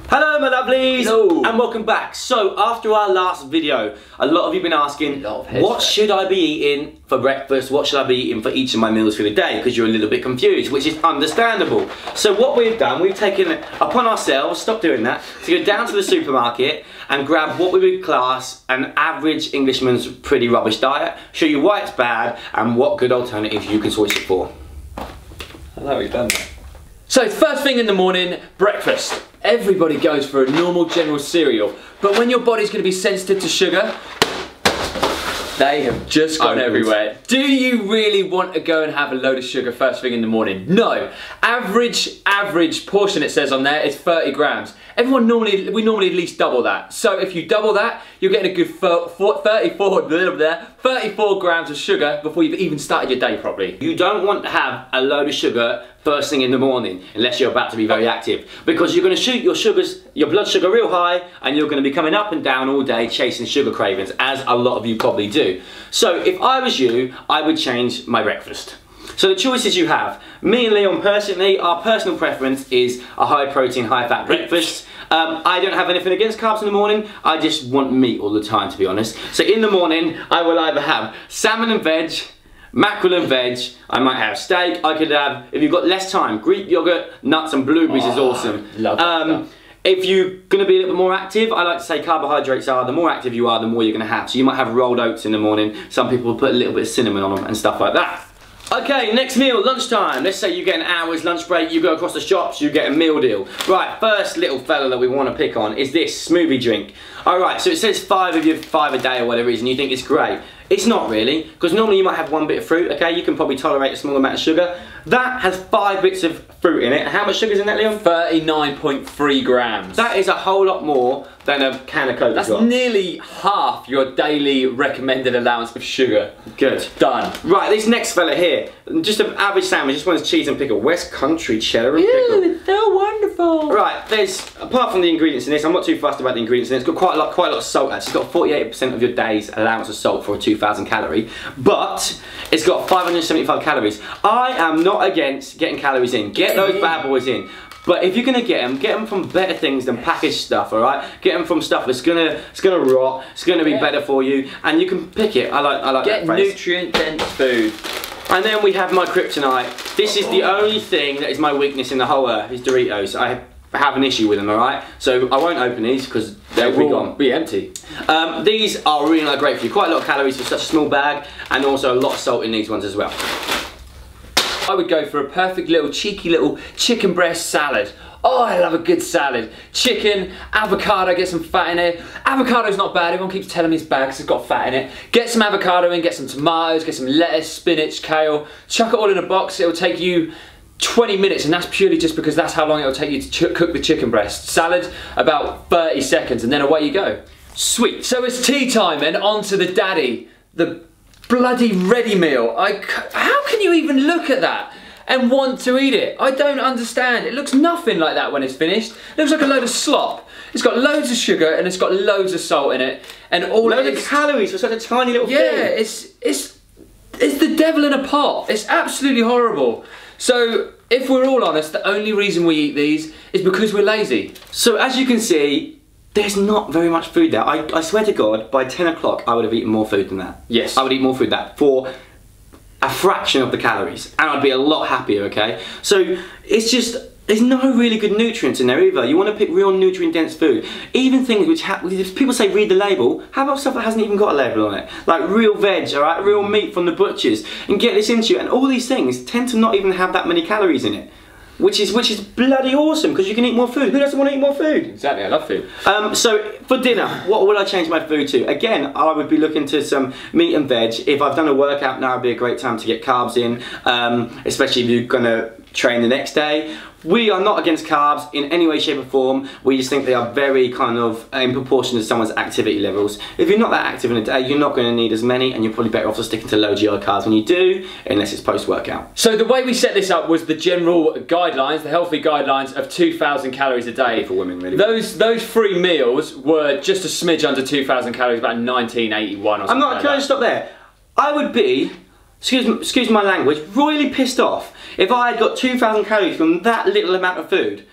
Hello my lovelies! Hello. And welcome back. So after our last video, a lot of you have been asking, what should I be eating for breakfast? What should I be eating for each of my meals for the day? Because you're a little bit confused, which is understandable. So what we've done, we've taken it upon ourselves, stop doing that, to go down to the supermarket and grab what we would class an average Englishman's pretty rubbish diet, show you why it's bad and what good alternatives you can switch it for. I know we've done that. So first thing in the morning, breakfast. Everybody goes for a normal general cereal, but when your body's going to be sensitive to sugar, they have just gone everywhere. Do you really want to go and have a load of sugar first thing in the morning? No. Average portion it says on there is 30 grams. We normally at least double that. So if you double that, you're getting a good 34 grams of sugar before you've even started your day properly. You don't want to have a load of sugar first thing in the morning unless you're about to be very active, because you're going to shoot your blood sugar real high and you're going to be coming up and down all day chasing sugar cravings, as a lot of you probably do. So if I was you, I would change my breakfast. So the choices you have, me and Leon personally, our personal preference is a high protein, high fat breakfast. I don't have anything against carbs in the morning, I just want meat all the time, to be honest. So in the morning, I will either have salmon and veg, mackerel and veg, I might have steak, I could have, if you've got less time, Greek yogurt, nuts and blueberries is awesome. Love that stuff. If you're going to be a little bit more active, I like to say carbohydrates are, the more active you are, the more you're going to have. So you might have rolled oats in the morning, some people will put a little bit of cinnamon on them and stuff like that. Okay, next meal, lunchtime. Let's say you get an hour's lunch break, you go across the shops, you get a meal deal. Right, first little fella that we want to pick on is this smoothie drink. Alright, so it says 5 a day or whatever it is, and you think it's great. It's not really, because normally you might have one bit of fruit, okay? You can probably tolerate a small amount of sugar. That has 5 bits of fruit in it. How much sugar is in that, Leon? 39.3 grams. That is a whole lot more than a can of Coke. That's nearly half your daily recommended allowance of sugar. Good. Done. Right, this next fella here, just an average sandwich, just wants cheese and pickle. West Country cheddar and pickle. Ew, it's so wonderful. Right, there's, apart from the ingredients in this, I'm not too fussed about the ingredients in it. It's got quite a lot of salt actually. It's got 48% of your day's allowance of salt for a 2,000 calorie, but it's got 575 calories. I am not against getting calories in. Get those bad boys in. But if you're gonna get them from better things than packaged stuff, all right? Get them from stuff that's gonna rot. It's gonna be better for you, and you can pick it. I like that phrase. Get nutrient-dense food. And then we have my kryptonite. This is the only thing that is my weakness in the whole earth. Is Doritos. I have an issue with them, all right? So I won't open these because they'll be gone. Be empty. These are really great for you. Quite a lot of calories for such a small bag, and also a lot of salt in these ones as well. I would go for a perfect little cheeky little chicken breast salad. Oh, I love a good salad. Chicken, avocado, get some fat in it. Avocado's not bad, everyone keeps telling me it's bad because it's got fat in it. Get some avocado in, get some tomatoes, get some lettuce, spinach, kale. Chuck it all in a box, it'll take you 20 minutes, and that's purely just because that's how long it'll take you to cook the chicken breast. Salad, about 30 seconds, and then away you go. Sweet. So it's tea time, and on to the daddy. The bloody ready meal. How can you even look at that and want to eat it? I don't understand. It looks nothing like that when it's finished. It looks like a load of slop. It's got loads of sugar and it's got loads of salt in it, and all loads of calories for such a tiny little thing. Yeah, it's the devil in a pot. It's absolutely horrible. So if we're all honest, the only reason we eat these is because we're lazy. So as you can see, there's not very much food there. I swear to God, by 10 o'clock I would have eaten more food than that. Yes. I would eat more food than that for a fraction of the calories, and I'd be a lot happier, okay? So it's just, there's no really good nutrients in there either. You want to pick real nutrient-dense food. Even things which if people say read the label, how about stuff that hasn't even got a label on it? Like real veg, alright? Real meat from the butchers. And get this into you. And all these things tend to not even have that many calories in it. Which is bloody awesome, because you can eat more food. Who doesn't want to eat more food? Exactly, I love food. So for dinner, what would I change my food to? Again, I would be looking to some meat and veg. If I've done a workout, now would be a great time to get carbs in, especially if you're gonna train the next day. We are not against carbs in any way, shape or form. We just think they are very kind of in proportion to someone's activity levels. If you're not that active in a day, you're not going to need as many, and you're probably better off just sticking to low GI carbs when you do, unless it's post-workout. So the way we set this up was the general guidelines, the healthy guidelines of 2,000 calories a day. For women, really. Those 3 meals were just a smidge under 2,000 calories, about 1981 or something. Can I just stop there? I would be, excuse my language, royally pissed off if I had got 2,000 calories from that little amount of food.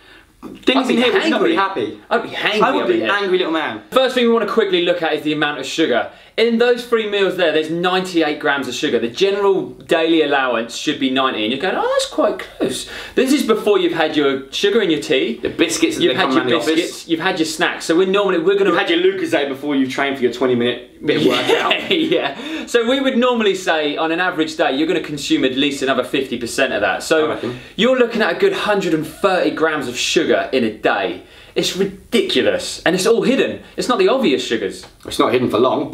things in here would not be happy. I'd be hangry. I would be an angry little man. First thing we want to quickly look at is the amount of sugar. In those 3 meals there's 98 grams of sugar. The general daily allowance should be 90, and you're going, oh, that's quite close. This is before you've had your sugar in your tea, the biscuits that you've come had your around the biscuits, office. you've had your snacks. So you've had your Lucozade before you've trained for your 20-minute bit of workout. Yeah. So we would normally say on an average day you're going to consume at least another 50% of that. So you're looking at a good 130 grams of sugar in a day. It's ridiculous, and it's all hidden. It's not the obvious sugars. It's not hidden for long.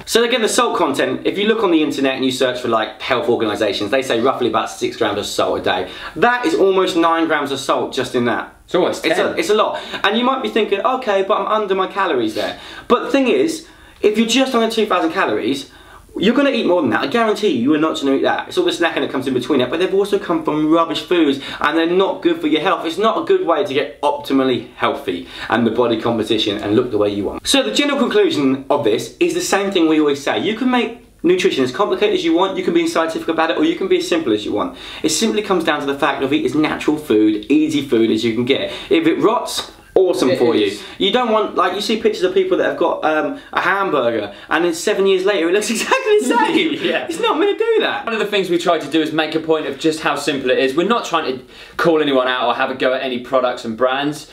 So again, the salt content, if you look on the internet and you search for like health organisations, they say roughly about 6 grams of salt a day. That is almost 9 grams of salt just in that. It's almost 10. It's a lot. And you might be thinking, okay, but I'm under my calories there. But the thing is, if you're just under 2,000 calories, you're going to eat more than that. I guarantee you are not going to eat that. It's all the snacking that comes in between it, but they've also come from rubbish foods, and they're not good for your health. It's not a good way to get optimally healthy and the body composition and look the way you want. So the general conclusion of this is the same thing we always say. You can make nutrition as complicated as you want, you can be scientific about it, or you can be as simple as you want. It simply comes down to the fact of eat as natural food, easy food as you can get. If it rots, awesome for you. You don't want, like, you see pictures of people that have got a hamburger and then 7 years later it looks exactly the same. Yeah. It's not meant to do that. One of the things we try to do is make a point of just how simple it is. We're not trying to call anyone out or have a go at any products and brands.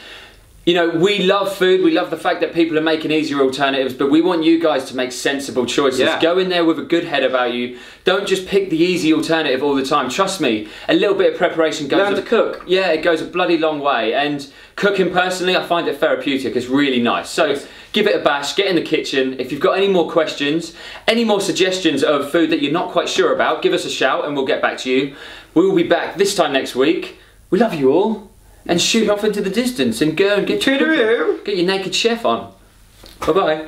You know, we love food, we love the fact that people are making easier alternatives, but we want you guys to make sensible choices. Yeah. Go in there with a good head about you. Don't just pick the easy alternative all the time. Trust me, a little bit of preparation goes... Learn to cook. Yeah, it goes a bloody long way. And cooking, personally, I find it therapeutic. It's really nice. So give it a bash, get in the kitchen. If you've got any more questions, any more suggestions of food that you're not quite sure about, give us a shout and we'll get back to you. We will be back this time next week. We love you all. And shoot off into the distance and go and get your naked chef on. Bye-bye.